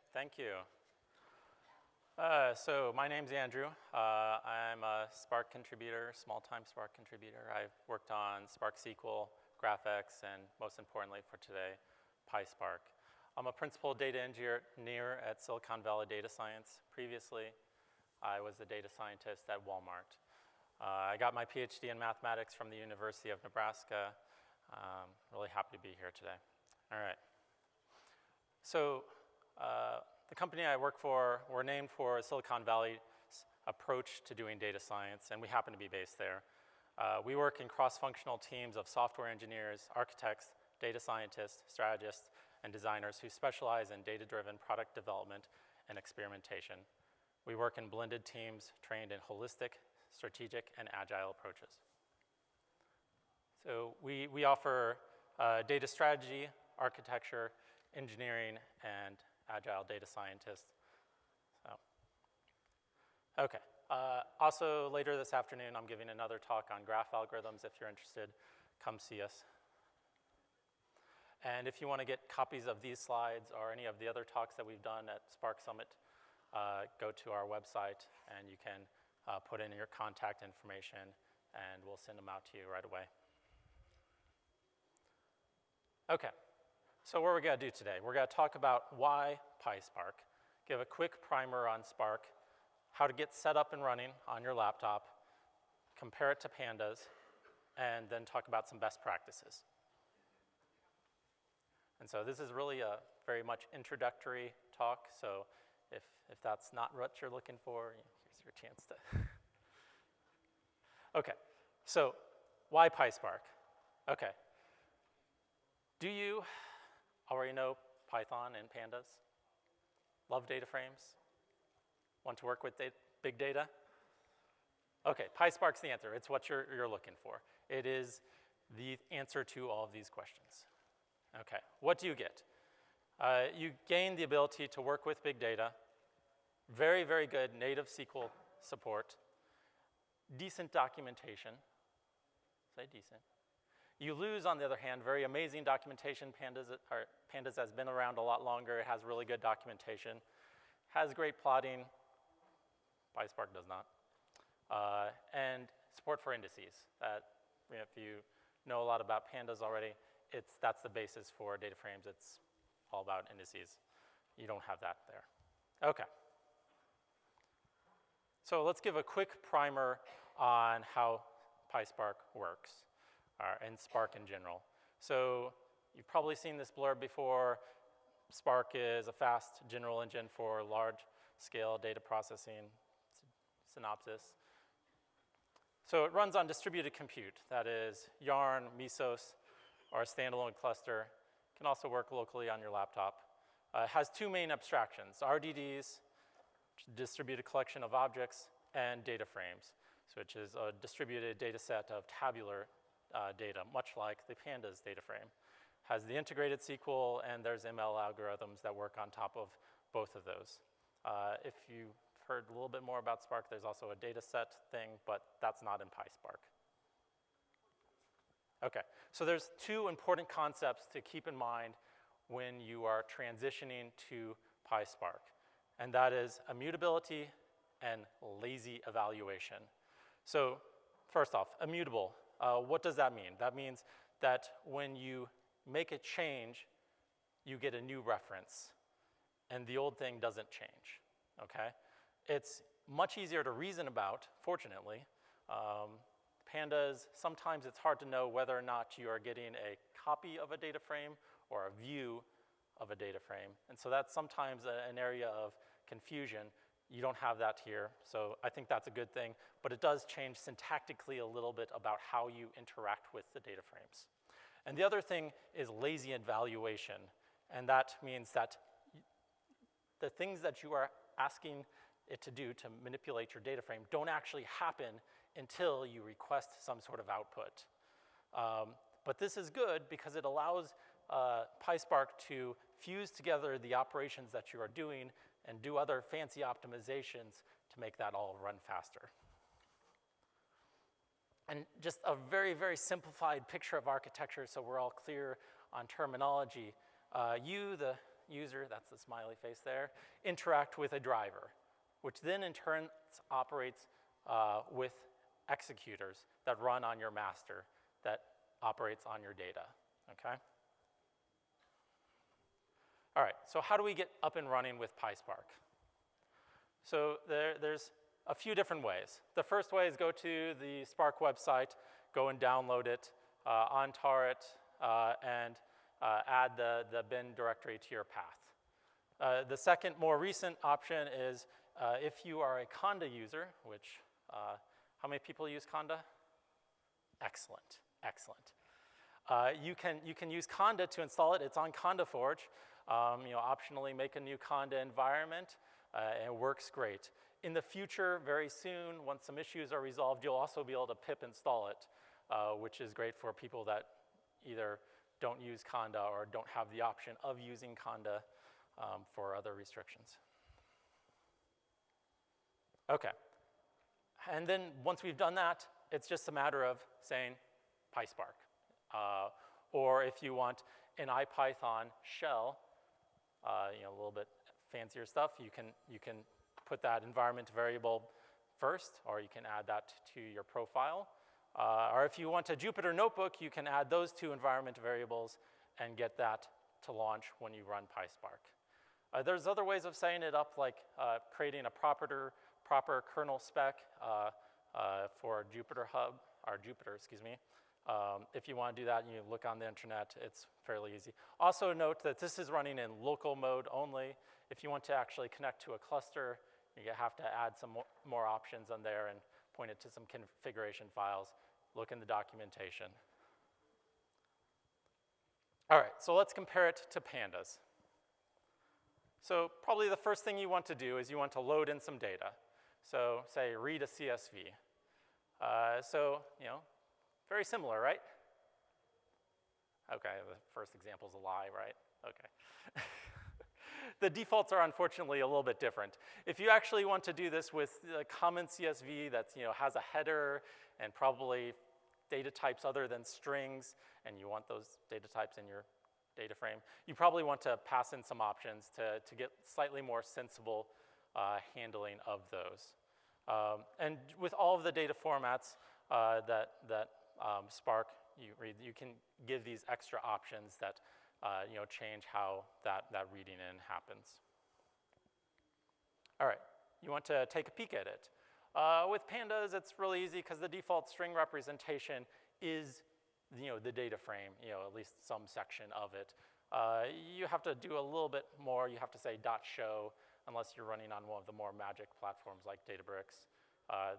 Great, thank you. So my name's Andrew. I'm a Spark contributor, small-time Spark contributor. I've worked on Spark SQL, GraphX, and most importantly for today, PySpark. I'm a principal data engineer at Silicon Valley Data Science. Previously, I was a data scientist at Walmart. I got my PhD in mathematics from the University of Nebraska. Really happy to be here today. All right. So the company I work for, we're named for Silicon Valley's approach to doing data science, and we happen to be based there. We work in cross-functional teams of software engineers, architects, data scientists, strategists, and designers who specialize in data-driven product development and experimentation. We work in blended teams trained in holistic, strategic, and agile approaches. So we offer data strategy, architecture, engineering, and agile data scientists. So, okay. Also, later this afternoon, I'm giving another talk on graph algorithms. If you're interested, come see us. And if you want to get copies of these slides or any of the other talks that we've done at Spark Summit, go to our website, and you can put in your contact information, and we'll send them out to you right away. Okay. So what we're going to do today, we're going to talk about why PySpark, give a quick primer on Spark, how to get set up and running on your laptop, compare it to Pandas, and then talk about some best practices. And so this is really a very much introductory talk, so if that's not what you're looking for, here's your chance to. Okay, so why PySpark? Okay. Do you already know Python and Pandas? Love data frames? Want to work with big data? Okay, PySpark's the answer. It's what you're looking for. It is the answer to all of these questions. Okay, what do you get? You gain the ability to work with big data, very, very good native SQL support, decent documentation, say decent. You lose, on the other hand, very amazing documentation. Pandas has been around a lot longer. It has really good documentation, has great plotting. PySpark does not. And support for indices. That, if you know a lot about Pandas already, that's the basis for data frames. It's all about indices. You don't have that there. Okay. So let's give a quick primer on how PySpark works. And Spark in general. So you've probably seen this blurb before. Spark is a fast general engine for large-scale data processing, synopsis. So it runs on distributed compute. That is Yarn, Mesos, or a standalone cluster. It can also work locally on your laptop. It has two main abstractions, RDDs, distributed collection of objects, and data frames, which is a distributed data set of tabular data, much like the Pandas data frame. Has the integrated SQL, and there's ML algorithms that work on top of both of those. If you've heard a little bit more about Spark, there's also a data set thing, but that's not in PySpark. Okay, so there's two important concepts to keep in mind when you are transitioning to PySpark, and that is immutability and lazy evaluation. So first off, immutable. What does that mean? That means that when you make a change, you get a new reference, and the old thing doesn't change, okay? It's much easier to reason about, fortunately. Pandas, sometimes it's hard to know whether or not you are getting a copy of a data frame or a view of a data frame, and so that's sometimes an area of confusion. You don't have that here, so I think that's a good thing, but it does change syntactically a little bit about how you interact with the data frames. And the other thing is lazy evaluation, and that means that the things that you are asking it to do to manipulate your data frame don't actually happen until you request some sort of output. But this is good because it allows PySpark to fuse together the operations that you are doing and do other fancy optimizations to make that all run faster. And just a very, very simplified picture of architecture so we're all clear on terminology. You, the user, that's the smiley face there, interact with a driver, which then in turn operates with executors that run on your master that operates on your data, okay? All right, so how do we get up and running with PySpark? So there's a few different ways. The first way is go to the Spark website, go and download it, untar it, and add the bin directory to your path. The second, more recent option is if you are a Conda user, which, how many people use Conda? Excellent, excellent. You can use Conda to install it. It's on CondaForge. Optionally make a new Conda environment, and it works great. In the future, very soon, once some issues are resolved, you'll also be able to pip install it, which is great for people that either don't use Conda or don't have the option of using Conda for other restrictions. Okay. And then once we've done that, it's just a matter of saying PySpark. Or if you want an IPython shell, a little bit fancier stuff, you can put that environment variable first, or you can add that to your profile. Or if you want a Jupyter notebook, you can add those two environment variables and get that to launch when you run PySpark. There's other ways of setting it up, like creating a proper kernel spec for Jupyter Hub, or Jupyter, excuse me. If you want to do that, you look on the internet, it's fairly easy. Also note that this is running in local mode only. If you want to actually connect to a cluster, you have to add some more options on there and point it to some configuration files. Look in the documentation. All right, so let's compare it to Pandas. So probably the first thing you want to do is you want to load in some data. So say read a CSV. Very similar, right? Okay, the first example is a lie, right? Okay. The defaults are unfortunately a little bit different. If you actually want to do this with a common CSV that has a header and probably data types other than strings, and you want those data types in your data frame, you probably want to pass in some options to get slightly more sensible handling of those. And with all of the data formats that Spark you can give these extra options that change how that reading in happens. All right, you want to take a peek at it. With Pandas, it's really easy because the default string representation is the data frame, at least some section of it. You have to do a little bit more. You have to say .show unless you're running on one of the more magic platforms like Databricks.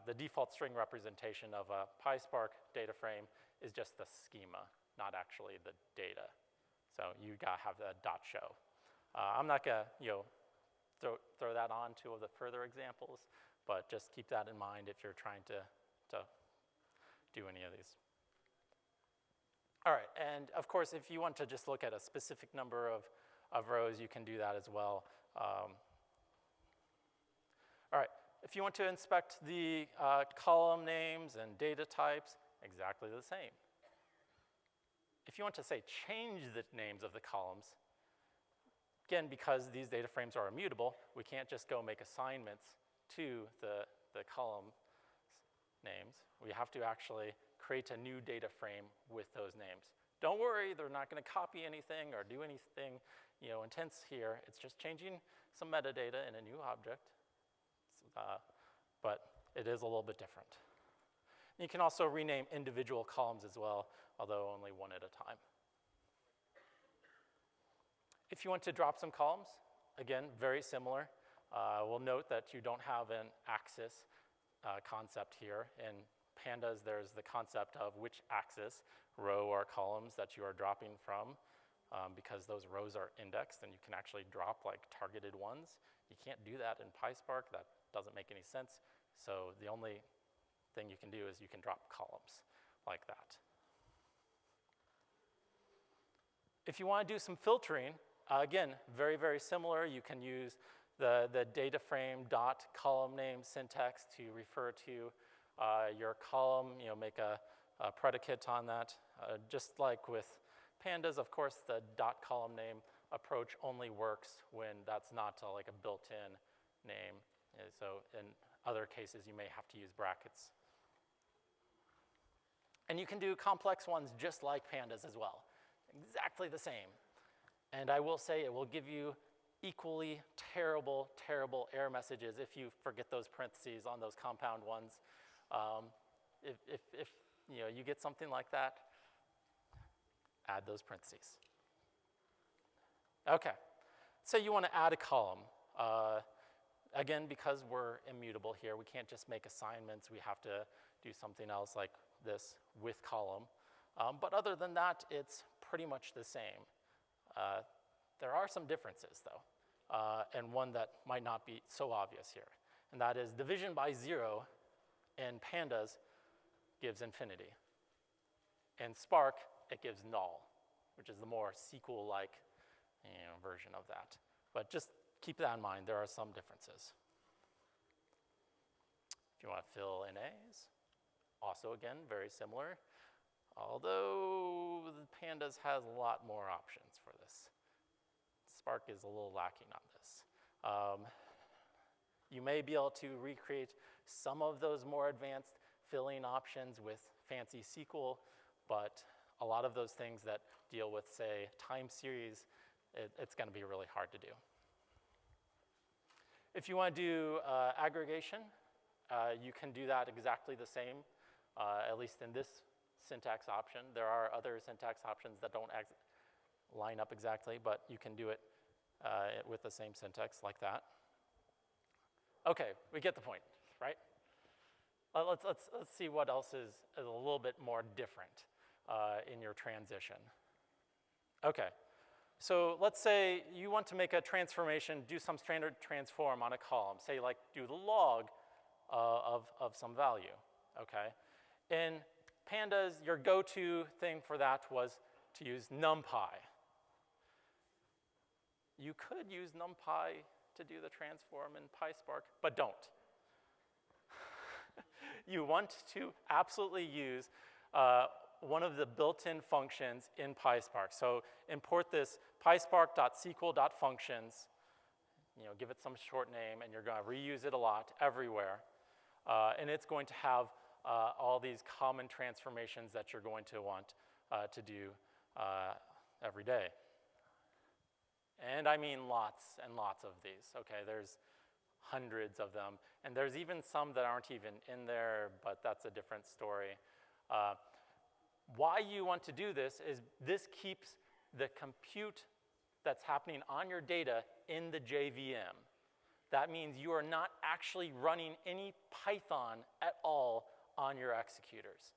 The default string representation of a PySpark data frame is just the schema, not actually the data. So you gotta have the .show. I'm not gonna throw that on to the further examples, but just keep that in mind if you're trying to do any of these. All right, and of course, if you want to just look at a specific number of rows, you can do that as well. All right, if you want to inspect the column names and data types, exactly the same. If you want to, say, change the names of the columns, again, because these data frames are immutable, we can't just go make assignments to the column names. We have to actually create a new data frame with those names. Don't worry, they're not going to copy anything or do anything intense here. It's just changing some metadata in a new object. But it is a little bit different. You can also rename individual columns as well, although only one at a time. If you want to drop some columns, again, very similar. We'll note that you don't have an axis concept here. In Pandas, there's the concept of which axis, row or columns that you are dropping from, because those rows are indexed and you can actually drop like targeted ones. You can't do that in PySpark. That doesn't make any sense. So the only thing you can do is you can drop columns like that. If you want to do some filtering, again, very, very similar. You can use the data frame dot column name syntax to refer to your column, make a predicate on that. Just like with Pandas, of course, the dot column name approach only works when that's not like a built-in name. So in other cases, you may have to use brackets. And you can do complex ones just like Pandas as well. Exactly the same. And I will say it will give you equally terrible, terrible error messages if you forget those parentheses on those compound ones. If you get something like that, add those parentheses. Okay, so you want to add a column. Again, because we're immutable here, we can't just make assignments. We have to do something else like this with column. But other than that, it's pretty much the same. There are some differences, though, and one that might not be so obvious here. And that is division by 0 in Pandas gives infinity. In Spark, it gives null, which is the more SQL-like version of that. But just keep that in mind. There are some differences. If you want to fill in A's, also, again, very similar. Although the Pandas has a lot more options for this. Spark is a little lacking on this. You may be able to recreate some of those more advanced filling options with fancy SQL, but a lot of those things that deal with, say, time series, it's going to be really hard to do. If you want to do aggregation, you can do that exactly the same, at least in this syntax option. There are other syntax options that don't line up exactly, but you can do it with the same syntax like that. Okay, we get the point, right? Let's see what else is a little bit more different in your transition. Okay, so let's say you want to make a transformation, do some standard transform on a column, say like do the log of some value, okay? In Pandas, your go-to thing for that was to use NumPy. You could use NumPy to do the transform in PySpark, but don't. You want to absolutely use one of the built-in functions in PySpark. So import this PySpark.sql.functions, give it some short name, and you're going to reuse it a lot everywhere. And it's going to have all these common transformations that you're going to want to do every day. And I mean lots and lots of these. Okay, there's hundreds of them. And there's even some that aren't even in there, but that's a different story. Why you want to do this is this keeps the compute that's happening on your data in the JVM. That means you are not actually running any Python at all on your executors.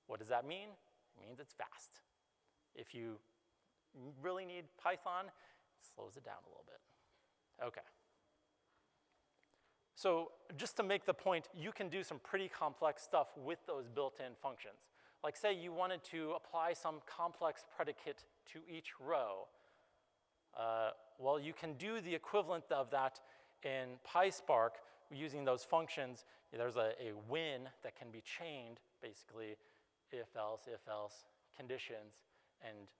What does that mean? It means it's fast. If you really need Python, it slows it down a little bit. Okay. So just to make the point, you can do some pretty complex stuff with those built-in functions. Like say you wanted to apply some complex predicate to each row. Well, you can do the equivalent of that in PySpark using those functions. There's a when that can be chained, basically if else conditions, and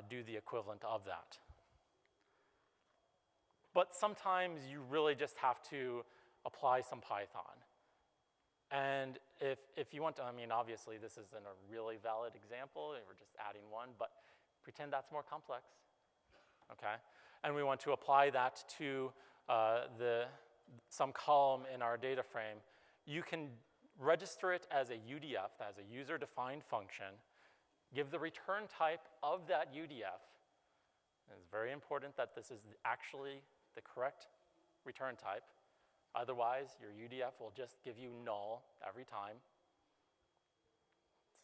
do the equivalent of that. But sometimes you really just have to apply some Python. And if you want to, I mean, obviously this isn't a really valid example, we're just adding one, but pretend that's more complex, okay? And we want to apply that to some column in our data frame. You can register it as a UDF, as a user-defined function, give the return type of that UDF. And it's very important that this is actually the correct return type. Otherwise, your UDF will just give you null every time.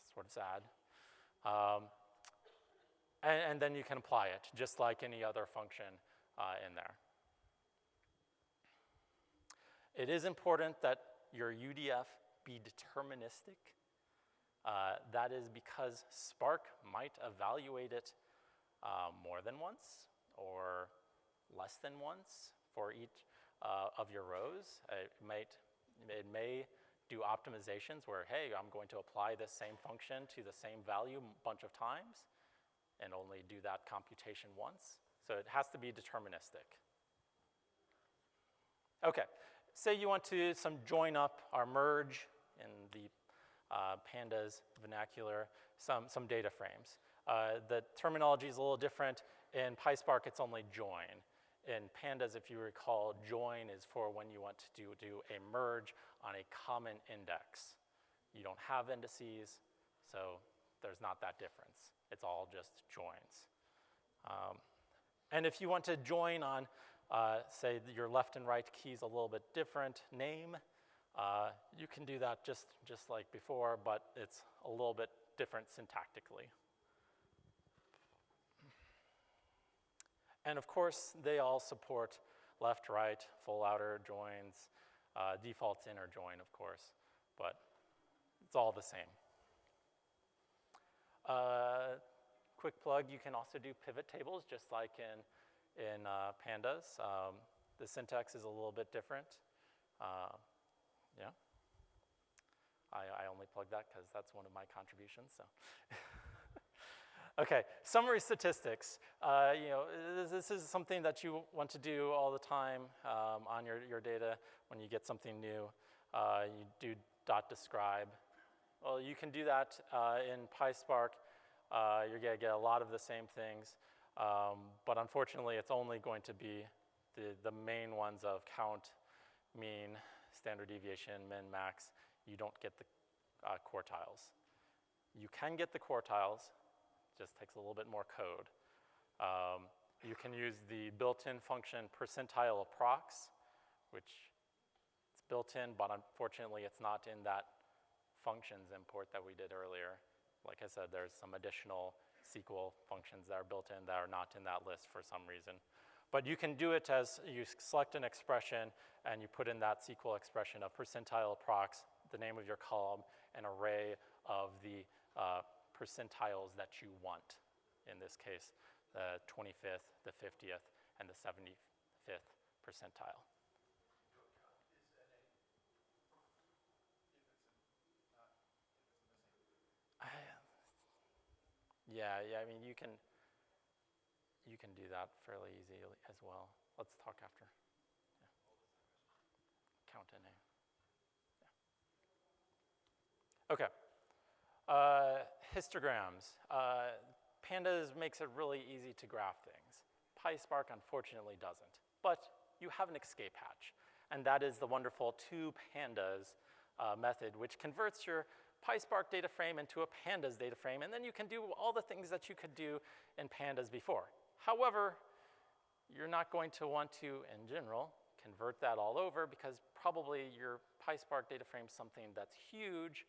It's sort of sad. And then you can apply it, just like any other function in there. It is important that your UDF be deterministic. That is because Spark might evaluate it more than once or less than once for each of your rows. It may do optimizations where, hey, I'm going to apply this same function to the same value a bunch of times. and only do that computation once. So it has to be deterministic. Okay, say you want to join up or merge in the Pandas vernacular some data frames. The terminology is a little different. In PySpark, it's only join. In Pandas, if you recall, join is for when you want to do a merge on a common index. You don't have indices, so there's not that difference. It's all just joins. And if you want to join on, say, your left and right keys a little bit different name, you can do that just like before, but it's a little bit different syntactically. And of course, they all support left, right, full outer joins, defaults inner join, of course, but it's all the same. Quick plug, you can also do pivot tables just like in Pandas. The syntax is a little bit different. Yeah. I only plug that because that's one of my contributions. So. Okay, summary statistics. This is something that you want to do all the time on your data when you get something new. You do .describe. Well, you can do that in PySpark. You're going to get a lot of the same things, but unfortunately, it's only going to be the main ones of count, mean, standard deviation, min, max. You don't get the quartiles. You can get the quartiles. Just takes a little bit more code. You can use the built-in function percentile approx, which it's built in, but unfortunately, it's not in that functions import that we did earlier. Like I said, there's some additional SQL functions that are built in that are not in that list for some reason. But you can do it as you select an expression and you put in that SQL expression of percentile approx, the name of your column, an array of the percentiles that you want. In this case, the 25th, the 50th, and the 75th percentile. Yeah, I mean, you can do that fairly easily as well. Let's talk after. Yeah. Count in name. Yeah. Okay. Histograms. Pandas makes it really easy to graph things. PySpark, unfortunately, doesn't. But you have an escape hatch, and that is the wonderful toPandas method, which converts your PySpark data frame into a Pandas data frame, and then you can do all the things that you could do in Pandas before. However, you're not going to want to, in general, convert that all over because probably your PySpark data frame is something that's huge,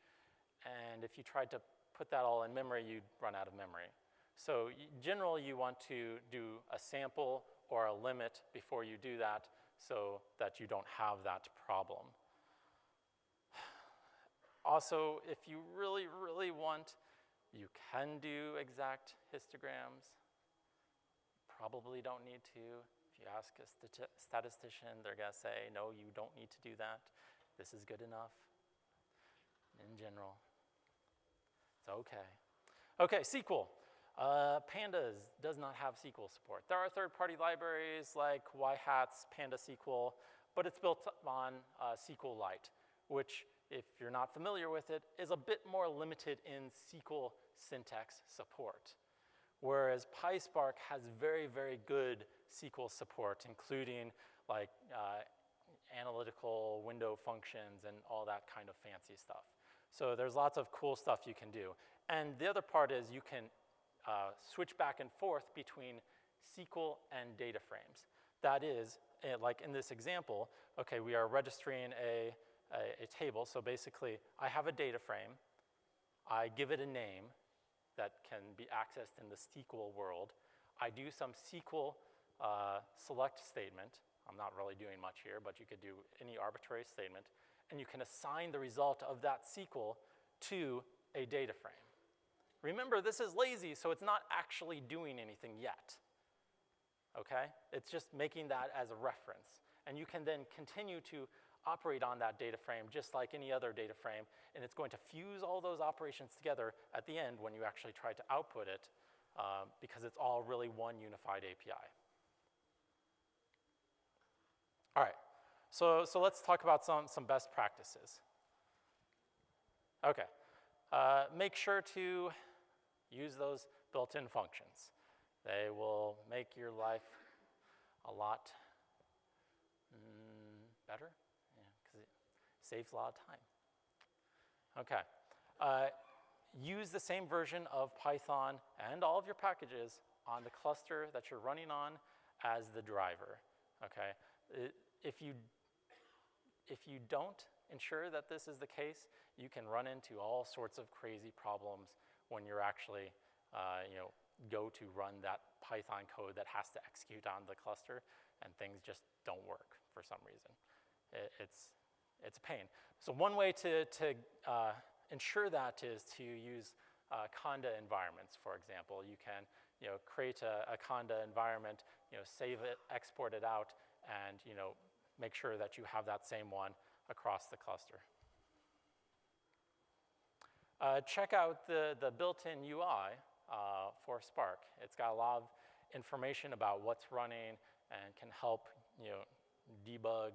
and if you tried to put that all in memory, you'd run out of memory. So in general, you want to do a sample or a limit before you do that so that you don't have that problem. Also, if you really, really want, you can do exact histograms. Probably don't need to. If you ask a statistician, they're going to say, no, you don't need to do that. This is good enough in general. It's okay. Okay, SQL. Pandas does not have SQL support. There are third-party libraries like YHAT's Panda SQL, but it's built on SQLite, which, if you're not familiar with it, is a bit more limited in SQL syntax support. Whereas PySpark has very, very good SQL support, including like analytical window functions and all that kind of fancy stuff. So there's lots of cool stuff you can do. And the other part is you can switch back and forth between SQL and data frames. That is, like in this example, okay, we are registering a table. So basically, I have a data frame. I give it a name that can be accessed in the SQL world. I do some SQL select statement. I'm not really doing much here, but you could do any arbitrary statement. And you can assign the result of that SQL to a data frame. Remember, this is lazy, so it's not actually doing anything yet. Okay? It's just making that as a reference. And you can then continue to operate on that data frame just like any other data frame, and it's going to fuse all those operations together at the end when you actually try to output it because it's all really one unified API. All right, so let's talk about some best practices. Okay, make sure to use those built-in functions. They will make your life a lot better, because it saves a lot of time. Okay, use the same version of Python and all of your packages on the cluster that you're running on as the driver, okay? If you don't ensure that this is the case, you can run into all sorts of crazy problems when you're actually, go to run that Python code that has to execute on the cluster, and things just don't work for some reason. It's a pain. So one way to ensure that is to use Conda environments, for example. You can create a Conda environment, save it, export it out, and make sure that you have that same one across the cluster. Check out the built-in UI for Spark. It's got a lot of information about what's running and can help debug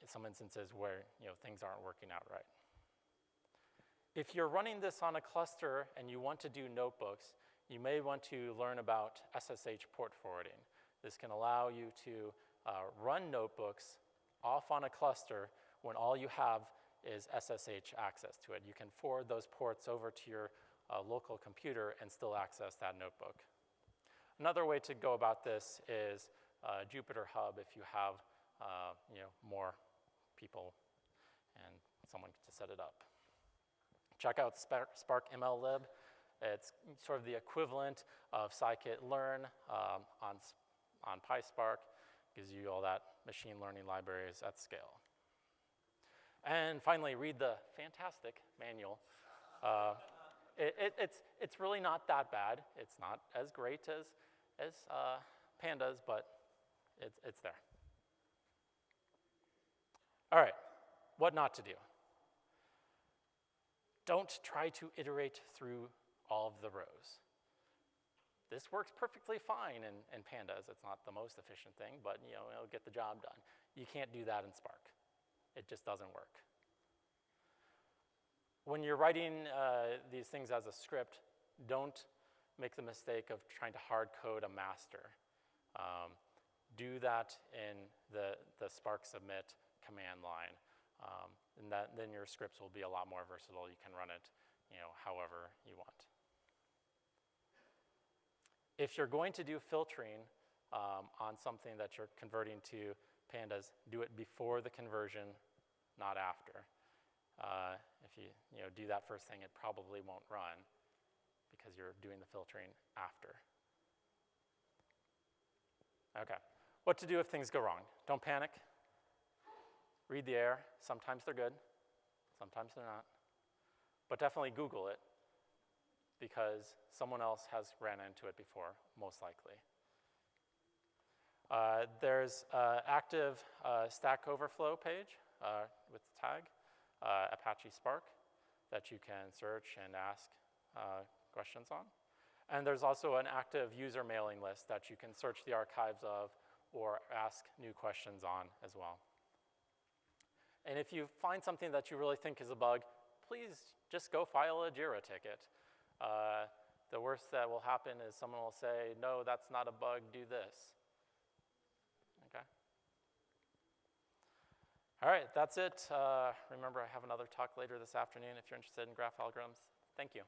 some instances where things aren't working out right. If you're running this on a cluster and you want to do notebooks, you may want to learn about SSH port forwarding. This can allow you to run notebooks off on a cluster when all you have is SSH access to it. You can forward those ports over to your local computer and still access that notebook. Another way to go about this is Jupyter Hub if you have more people and someone to set it up. Check out Spark MLlib. It's sort of the equivalent of scikit-learn on PySpark. Gives you all that machine learning libraries at scale. And finally, read the fantastic manual. It's really not that bad. It's not as great as Pandas, but it's there. All right, what not to do. Don't try to iterate through all of the rows. This works perfectly fine in Pandas. It's not the most efficient thing, but it'll get the job done. You can't do that in Spark. It just doesn't work. When you're writing these things as a script, don't make the mistake of trying to hard code a master. Do that in the Spark submit command line. And then your scripts will be a lot more versatile. You can run it however you want. If you're going to do filtering on something that you're converting to Pandas, do it before the conversion, not after. If you do that first thing, it probably won't run because you're doing the filtering after. Okay, what to do if things go wrong? Don't panic. Read the error. Sometimes they're good, sometimes they're not. But definitely Google it, because someone else has ran into it before, most likely. There's active Stack Overflow page with the tag, Apache Spark, that you can search and ask questions on. And there's also an active user mailing list that you can search the archives of or ask new questions on as well. And if you find something that you really think is a bug, please just go file a JIRA ticket. The worst that will happen is someone will say, no, that's not a bug, do this. Okay? All right, that's it. Remember, I have another talk later this afternoon if you're interested in graph algorithms. Thank you.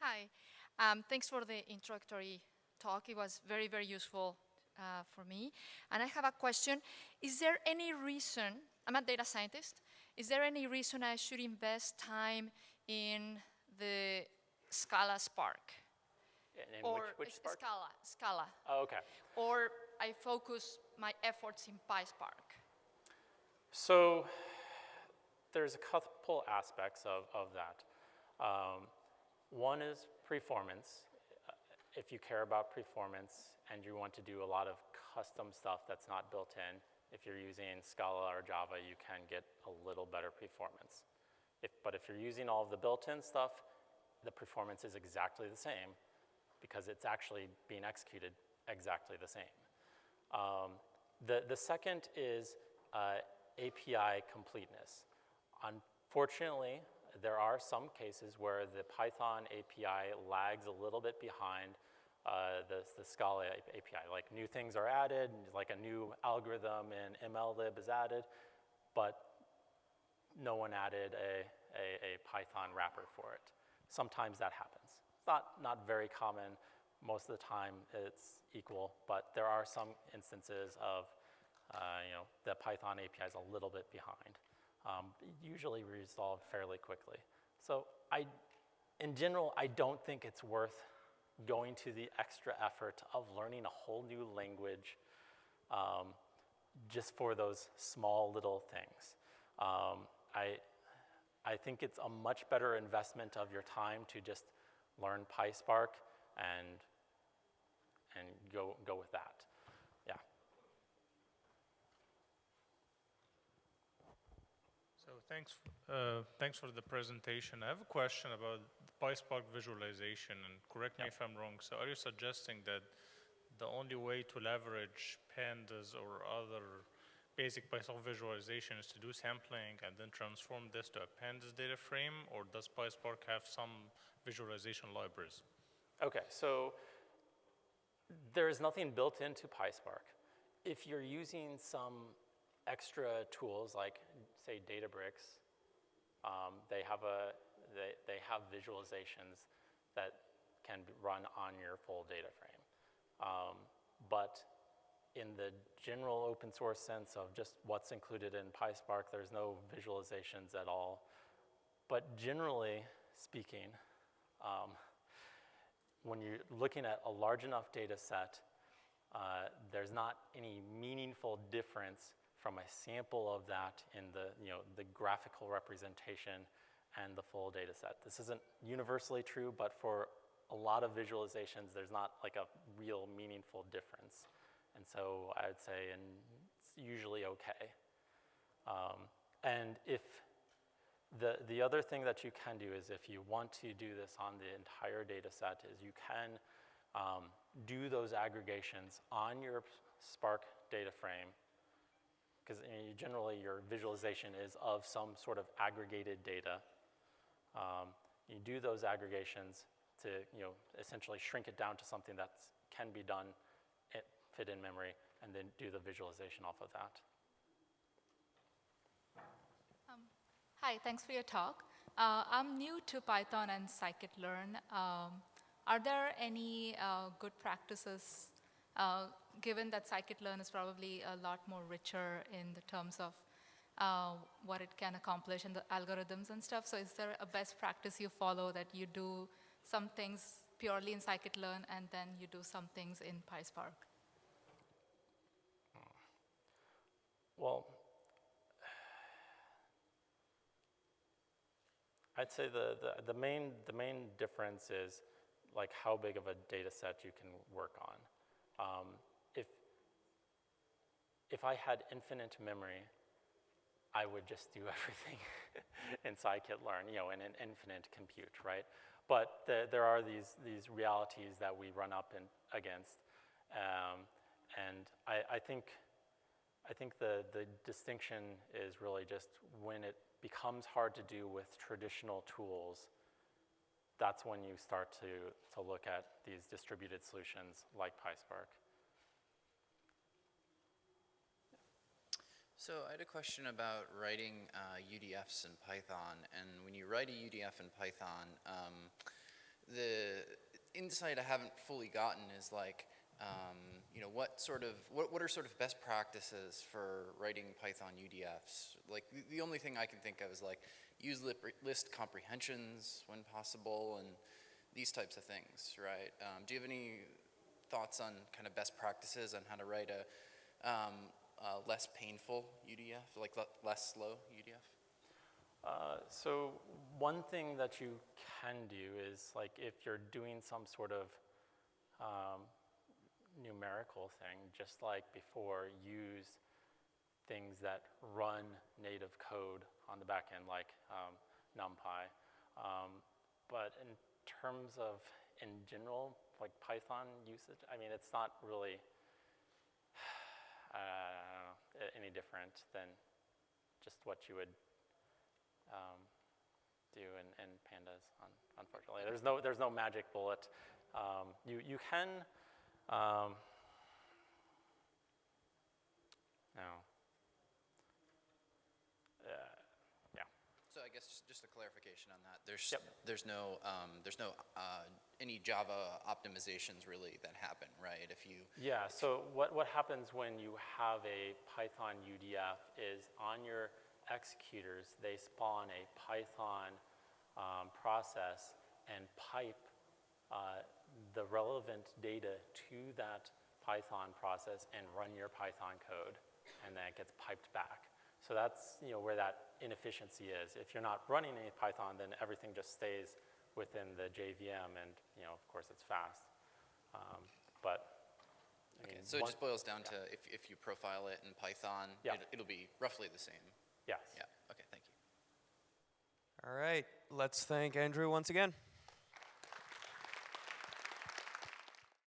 Hi. Thanks for the introductory talk. It was very, very useful for me. And I have a question. Is there any reason, I'm a data scientist, is there any reason I should invest time in the Scala Spark? In or which Spark? Scala. Oh, okay. Or I focus my efforts in PySpark? So there's a couple aspects of that. One is performance. If you care about performance and you want to do a lot of custom stuff that's not built in, If you're using Scala or Java, you can get a little better performance. But if you're using all of the built-in stuff, the performance is exactly the same because it's actually being executed exactly the same. The second is API completeness. Unfortunately, there are some cases where the Python API lags a little bit behind the Scala API. Like new things are added, like a new algorithm in MLlib is added, but no one added a Python wrapper for it. Sometimes that happens. It's not very common. Most of the time it's equal, but there are some instances of the Python API is a little bit behind. Usually resolved fairly quickly. So in general, I don't think it's worth going to the extra effort of learning a whole new language just for those small little things. I think it's a much better investment of your time to just learn PySpark and go with that. Yeah. So thanks for the presentation. I have a question about PySpark visualization, and correct me if I'm wrong. So are you suggesting that the only way to leverage pandas or other basic PySpark visualization is to do sampling and then transform this to a pandas data frame, or does PySpark have some visualization libraries? Okay, so there is nothing built into PySpark. If you're using some extra tools like, say, Databricks, they have visualizations that can be run on your full data frame. But in the general open source sense of just what's included in PySpark, there's no visualizations at all. But generally speaking, when you're looking at a large enough data set, there's not any meaningful difference from a sample of that in the graphical representation and the full data set. This isn't universally true, but for a lot of visualizations, there's not like a real meaningful difference. And so I would say it's usually okay. And if the other thing that you can do is if you want to do this on the entire data set is you can do those aggregations on your Spark data frame, because generally your visualization is of some sort of aggregated data. You do those aggregations to essentially shrink it down to something that can be done, fit in memory, and then do the visualization off of that. Hi, thanks for your talk. I'm new to Python and scikit-learn. Are there any good practices, given that scikit-learn is probably a lot more richer in the terms of what it can accomplish and the algorithms and stuff? So is there a best practice you follow that you do some things purely in scikit-learn and then you do some things in PySpark? Well, I'd say the main difference is like how big of a data set you can work on. If I had infinite memory, I would just do everything in scikit-learn, in an infinite compute, right? But there are these realities that we run up against, and I think the distinction is really just when it becomes hard to do with traditional tools, that's when you start to look at these distributed solutions like PySpark. So I had a question about writing UDFs in Python, and when you write a UDF in Python, the insight I haven't fully gotten is like, what are sort of best practices for writing Python UDFs? Like the only thing I can think of is like use list comprehensions when possible and these types of things, right? Do you have any thoughts on kind of best practices on how to write a less painful UDF, like less slow UDF? So one thing that you can do is like if you're doing some sort of numerical thing, just like before, use things that run native code on the back end, like NumPy. But in terms of, in general, like Python usage, I mean, it's not really any different than just what you would do in Pandas, unfortunately. There's no magic bullet. You can, yeah. So I guess just a clarification on that. There's no any Java optimizations really that happen, right? Yeah. So what happens when you have a Python UDF is on your executors they spawn a Python process and pipe the relevant data to that Python process and run your Python code, and then it gets piped back. So that's where that inefficiency is. If you're not running any Python, then everything just stays within the JVM, and of course it's fast. But I mean, so it just boils down to if you profile it in Python, it'll be roughly the same. Yes. Yeah. Okay. Thank you. All right. Let's thank Andrew once again.